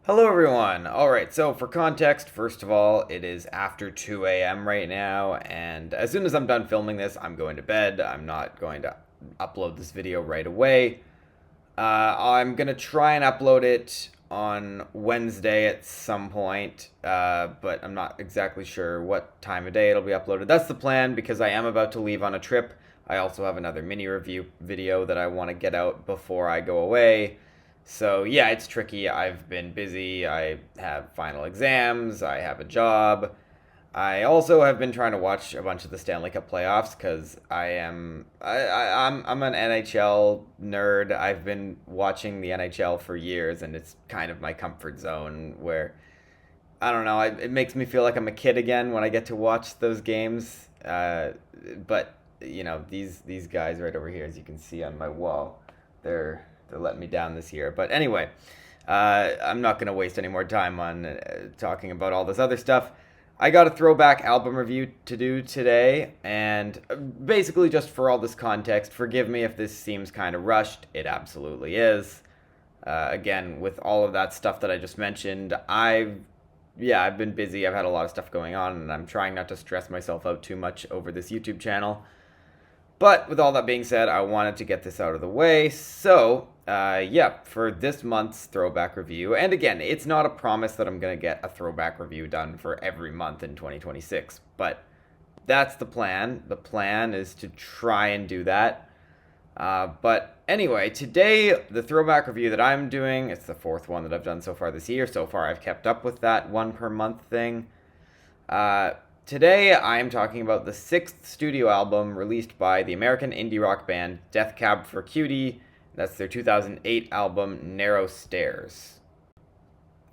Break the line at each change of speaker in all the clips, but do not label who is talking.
Hello, everyone. All right, so for context, first of all, it is after 2 a.m. right now, and as soon as I'm done filming this, I'm going to bed. I'm not going to upload this video right away. I'm going to try and upload it on Wednesday at some point, but I'm not exactly sure what time of day it'll be uploaded. That's the plan because I am about to leave on a trip. I also have another mini review video that I want to get out before I go away. So yeah, it's tricky. I've been busy. I have final exams. I have a job. I also have been trying to watch a bunch of the Stanley Cup playoffs because I'm an NHL nerd. I've been watching the NHL for years, and it's kind of my comfort zone. Where I don't know, it makes me feel like I'm a kid again when I get to watch those games. But these guys right over here, as you can see on my wall, they're letting me down this year. But anyway, I'm not going to waste any more time on talking about all this other stuff. I got a throwback album review to do today, and basically, just for all this context, forgive me if this seems kind of rushed. It absolutely is. Again, with all of that stuff that I just mentioned, I've been busy. I've had a lot of stuff going on, and I'm trying not to stress myself out too much over this YouTube channel. But with all that being said, I wanted to get this out of the way. So, for this month's throwback review, and again, it's not a promise that I'm going to get a throwback review done for every month in 2026, but that's the plan. The plan is to try and do that. But anyway, today, the throwback review that I'm doing, it's the fourth one that I've done so far this year. So far, I've kept up with that one per month thing. Today, I am talking about the sixth studio album released by the American indie rock band Death Cab for Cutie. That's their 2008 album, Narrow Stairs.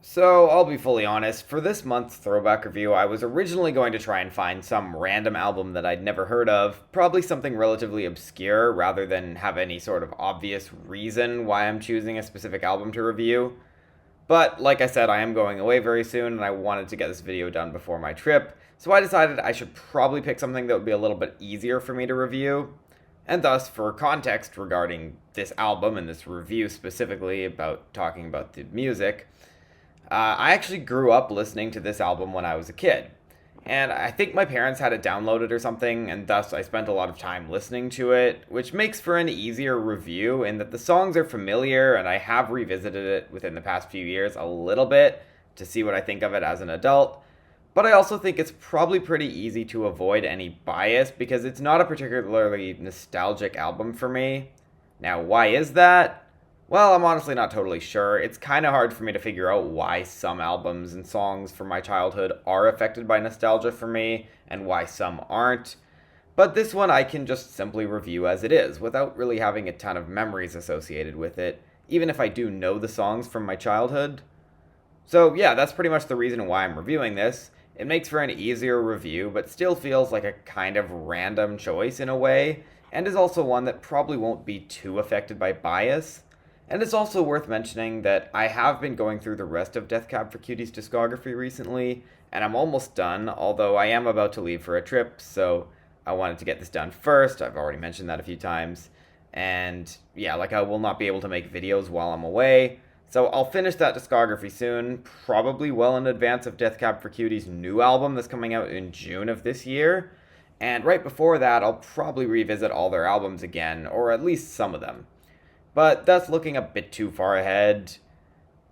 So, I'll be fully honest, for this month's throwback review, I was originally going to try and find some random album that I'd never heard of, probably something relatively obscure, rather than have any sort of obvious reason why I'm choosing a specific album to review. But, like I said, I am going away very soon, and I wanted to get this video done before my trip, so I decided I should probably pick something that would be a little bit easier for me to review. And thus, for context regarding this album and this review specifically about talking about the music, I actually grew up listening to this album when I was a kid. And I think my parents had it downloaded or something, and thus I spent a lot of time listening to it, which makes for an easier review in that the songs are familiar and I have revisited it within the past few years a little bit to see what I think of it as an adult. But I also think it's probably pretty easy to avoid any bias because it's not a particularly nostalgic album for me. Now, why is that? Well, I'm honestly not totally sure. It's kind of hard for me to figure out why some albums and songs from my childhood are affected by nostalgia for me and why some aren't. But this one I can just simply review as it is without really having a ton of memories associated with it, even if I do know the songs from my childhood. So, yeah, that's pretty much the reason why I'm reviewing this. It makes for an easier review, but still feels like a kind of random choice in a way, and is also one that probably won't be too affected by bias. And it's also worth mentioning that I have been going through the rest of Death Cab for Cutie's discography recently, and I'm almost done, although I am about to leave for a trip, so I wanted to get this done first. I've already mentioned that a few times. And yeah, I will not be able to make videos while I'm away. So I'll finish that discography soon, probably well in advance of Death Cab for Cutie's new album that's coming out in June of this year. And right before that, I'll probably revisit all their albums again, or at least some of them. But that's looking a bit too far ahead.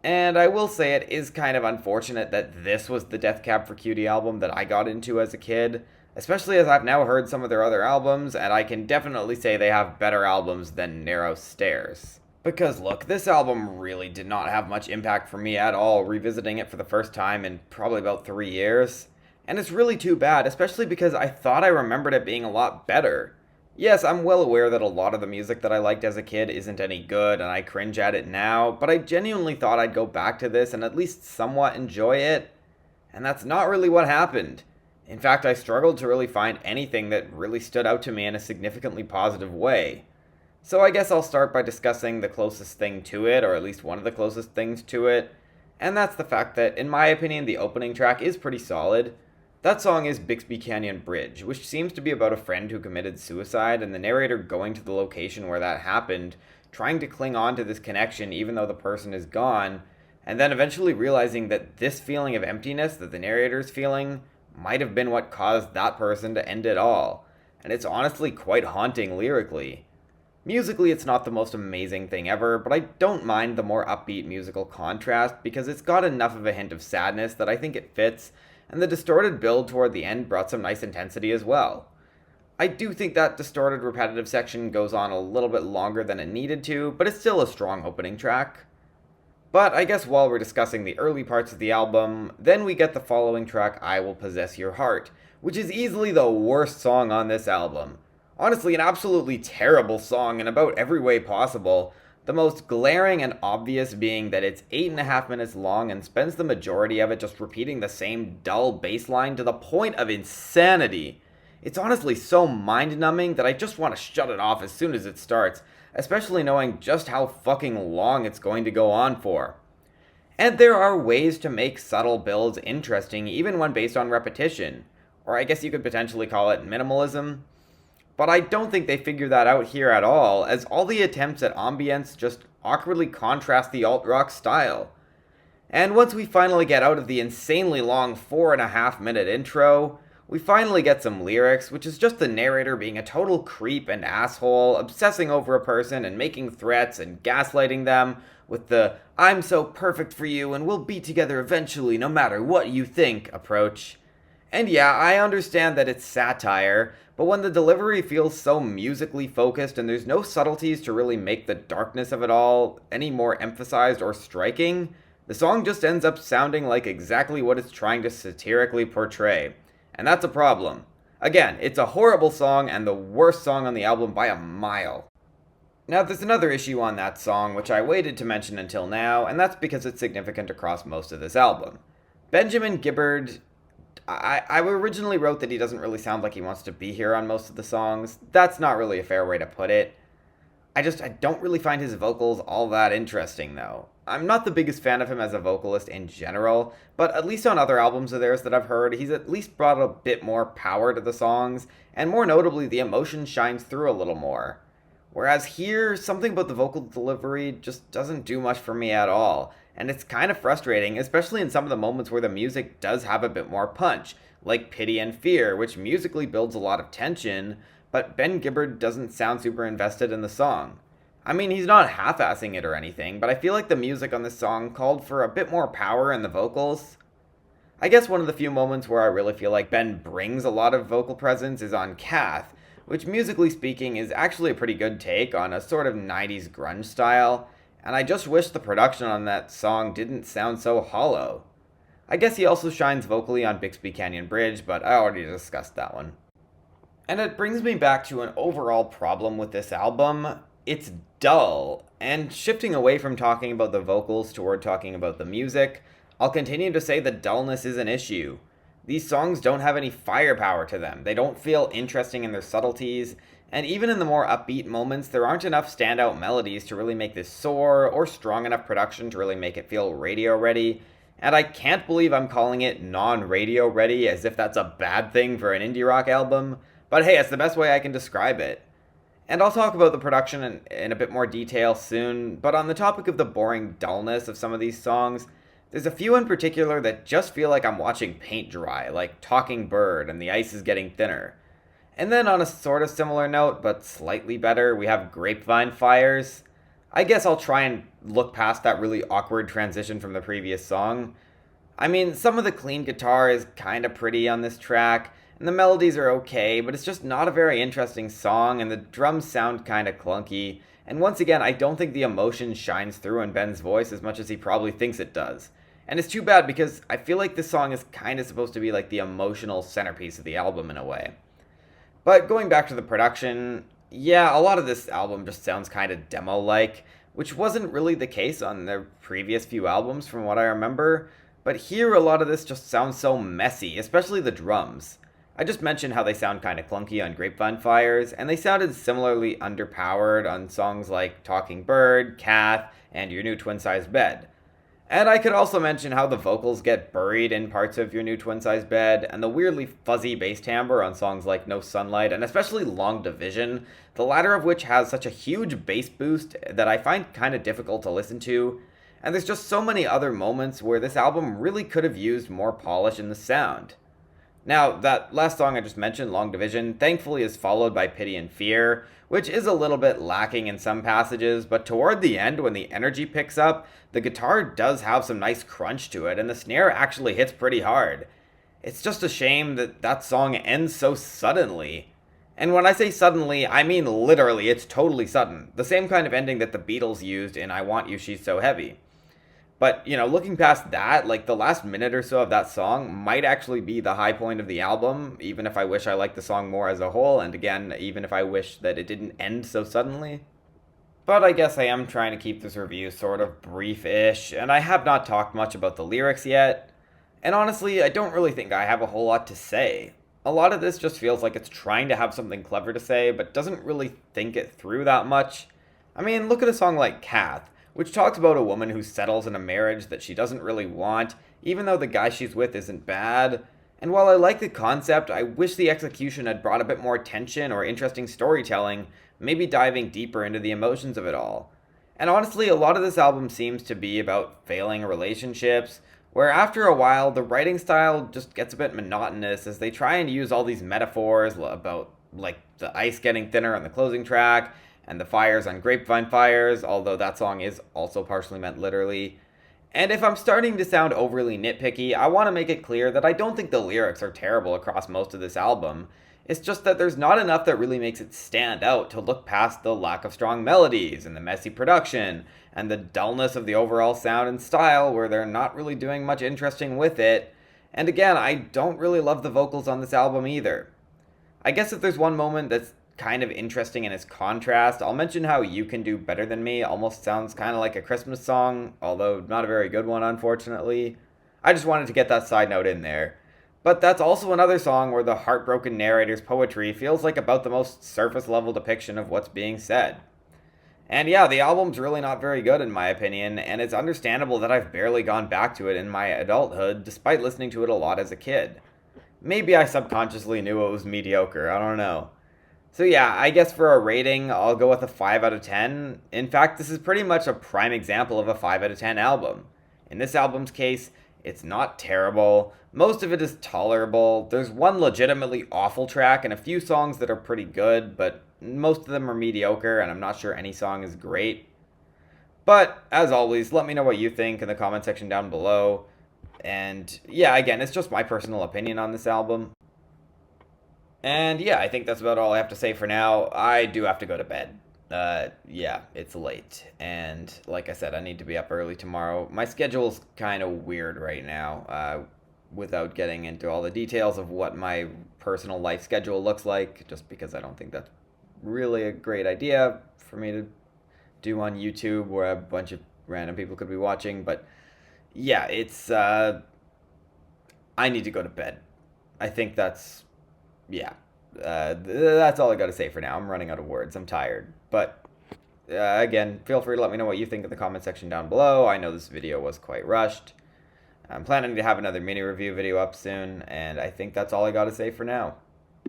And I will say it is kind of unfortunate that this was the Death Cab for Cutie album that I got into as a kid, especially as I've now heard some of their other albums, and I can definitely say they have better albums than Narrow Stairs. Because look, this album really did not have much impact for me at all, revisiting it for the first time in probably about 3 years. And it's really too bad, especially because I thought I remembered it being a lot better. Yes, I'm well aware that a lot of the music that I liked as a kid isn't any good and I cringe at it now, but I genuinely thought I'd go back to this and at least somewhat enjoy it. And that's not really what happened. In fact, I struggled to really find anything that really stood out to me in a significantly positive way. So I guess I'll start by discussing the closest thing to it, or at least one of the closest things to it, and that's the fact that, in my opinion, the opening track is pretty solid. That song is Bixby Canyon Bridge, which seems to be about a friend who committed suicide and the narrator going to the location where that happened, trying to cling on to this connection even though the person is gone, and then eventually realizing that this feeling of emptiness that the narrator's feeling might have been what caused that person to end it all. And it's honestly quite haunting lyrically. Musically, it's not the most amazing thing ever, but I don't mind the more upbeat musical contrast because it's got enough of a hint of sadness that I think it fits, and the distorted build toward the end brought some nice intensity as well. I do think that distorted repetitive section goes on a little bit longer than it needed to, but it's still a strong opening track. But I guess while we're discussing the early parts of the album, then we get the following track, I Will Possess Your Heart, which is easily the worst song on this album. Honestly, an absolutely terrible song in about every way possible, the most glaring and obvious being that it's 8.5 minutes long and spends the majority of it just repeating the same dull bass line to the point of insanity. It's honestly so mind-numbing that I just want to shut it off as soon as it starts, especially knowing just how fucking long it's going to go on for. And there are ways to make subtle builds interesting even when based on repetition, or I guess you could potentially call it minimalism. But I don't think they figure that out here at all, as all the attempts at ambience just awkwardly contrast the alt-rock style. And once we finally get out of the insanely long 4.5 minute intro, we finally get some lyrics, which is just the narrator being a total creep and asshole, obsessing over a person and making threats and gaslighting them with the "I'm so perfect for you and we'll be together eventually no matter what you think" approach. And yeah, I understand that it's satire, but when the delivery feels so musically focused and there's no subtleties to really make the darkness of it all any more emphasized or striking, the song just ends up sounding like exactly what it's trying to satirically portray. And that's a problem. Again, it's a horrible song and the worst song on the album by a mile. Now, there's another issue on that song which I waited to mention until now, and that's because it's significant across most of this album. Benjamin Gibbard, I originally wrote that he doesn't really sound like he wants to be here on most of the songs. That's not really a fair way to put it. I don't really find his vocals all that interesting, though. I'm not the biggest fan of him as a vocalist in general, but at least on other albums of theirs that I've heard, he's at least brought a bit more power to the songs, and more notably, the emotion shines through a little more. Whereas here, something about the vocal delivery just doesn't do much for me at all, and it's kind of frustrating, especially in some of the moments where the music does have a bit more punch, like Pity and Fear, which musically builds a lot of tension, but Ben Gibbard doesn't sound super invested in the song. I mean, he's not half-assing it or anything, but I feel like the music on this song called for a bit more power in the vocals. I guess one of the few moments where I really feel like Ben brings a lot of vocal presence is on Cath, which musically speaking is actually a pretty good take on a sort of 90s grunge style, and I just wish the production on that song didn't sound so hollow. I guess he also shines vocally on Bixby Canyon Bridge, but I already discussed that one. And it brings me back to an overall problem with this album. It's dull, and shifting away from talking about the vocals toward talking about the music, I'll continue to say that dullness is an issue. These songs don't have any firepower to them, they don't feel interesting in their subtleties, and even in the more upbeat moments, there aren't enough standout melodies to really make this soar, or strong enough production to really make it feel radio ready, and I can't believe I'm calling it non-radio ready as if that's a bad thing for an indie rock album, but hey, it's the best way I can describe it. And I'll talk about the production in a bit more detail soon, but on the topic of the boring dullness of some of these songs, there's a few in particular that just feel like I'm watching paint dry, like Talking Bird and The Ice is Getting Thinner. And then on a sort of similar note, but slightly better, we have Grapevine Fires. I guess I'll try and look past that really awkward transition from the previous song. I mean, some of the clean guitar is kinda pretty on this track, and the melodies are okay, but it's just not a very interesting song, and the drums sound kinda clunky, and once again, I don't think the emotion shines through in Ben's voice as much as he probably thinks it does. And it's too bad because I feel like this song is kinda supposed to be like the emotional centerpiece of the album in a way. But going back to the production, yeah, a lot of this album just sounds kinda demo-like, which wasn't really the case on their previous few albums from what I remember, but here a lot of this just sounds so messy, especially the drums. I just mentioned how they sound kinda clunky on Grapevine Fires, and they sounded similarly underpowered on songs like Talking Bird, Cath, and Your New Twin-Sized Bed. And I could also mention how the vocals get buried in parts of Your New Twin-Sized Bed, and the weirdly fuzzy bass timbre on songs like No Sunlight, and especially Long Division, the latter of which has such a huge bass boost that I find kinda difficult to listen to. and there's just so many other moments where this album really could have used more polish in the sound. Now, that last song I just mentioned, Long Division, thankfully is followed by Pity and Fear, which is a little bit lacking in some passages, but toward the end, when the energy picks up, the guitar does have some nice crunch to it, and the snare actually hits pretty hard. It's just a shame that that song ends so suddenly. And when I say suddenly, I mean literally, it's totally sudden. The same kind of ending that the Beatles used in I Want You, She's So Heavy. But, looking past that, like the last minute or so of that song might actually be the high point of the album, even if I wish I liked the song more as a whole, and again, even if I wish that it didn't end so suddenly. But I guess I am trying to keep this review sort of brief-ish, and I have not talked much about the lyrics yet. And honestly, I don't really think I have a whole lot to say. A lot of this just feels like it's trying to have something clever to say, but doesn't really think it through that much. I mean, look at a song like Cath, which talks about a woman who settles in a marriage that she doesn't really want, even though the guy she's with isn't bad. And while I like the concept, I wish the execution had brought a bit more tension or interesting storytelling, maybe diving deeper into the emotions of it all. And honestly, a lot of this album seems to be about failing relationships, where after a while, the writing style just gets a bit monotonous as they try and use all these metaphors about, like, the ice getting thinner on the closing track, and the fires on Grapevine Fires, although that song is also partially meant literally. And if I'm starting to sound overly nitpicky, I want to make it clear that I don't think the lyrics are terrible across most of this album. It's just that there's not enough that really makes it stand out to look past the lack of strong melodies and the messy production and the dullness of the overall sound and style where they're not really doing much interesting with it. And again, I don't really love the vocals on this album either. I guess if there's one moment that's kind of interesting in its contrast, I'll mention how You Can Do Better Than Me almost sounds kind of like a Christmas song, although not a very good one, unfortunately. I just wanted to get that side note in there. But that's also another song where the heartbroken narrator's poetry feels like about the most surface level depiction of what's being said. And yeah, the album's really not very good in my opinion, and it's understandable that I've barely gone back to it in my adulthood despite listening to it a lot as a kid. Maybe I subconsciously knew it was mediocre, I don't know. So yeah, I guess for a rating, I'll go with a 5 out of 10. In fact, this is pretty much a prime example of a 5 out of 10 album. In this album's case, it's not terrible. Most of it is tolerable. There's one legitimately awful track and a few songs that are pretty good, but most of them are mediocre, and I'm not sure any song is great. But, as always, let me know what you think in the comment section down below. And yeah, again, it's just my personal opinion on this album. And yeah, I think that's about all I have to say for now. I do have to go to bed. Yeah, it's late. And like I said, I need to be up early tomorrow. My schedule's kind of weird right now, without getting into all the details of what my personal life schedule looks like, just because I don't think that's really a great idea for me to do on YouTube where a bunch of random people could be watching. But yeah, it's, I need to go to bed. I think that's, yeah, that's all I got to say for now. I'm running out of words. I'm tired. But again, feel free to let me know what you think in the comment section down below. I know this video was quite rushed. I'm planning to have another mini review video up soon, and I think that's all I got to say for now.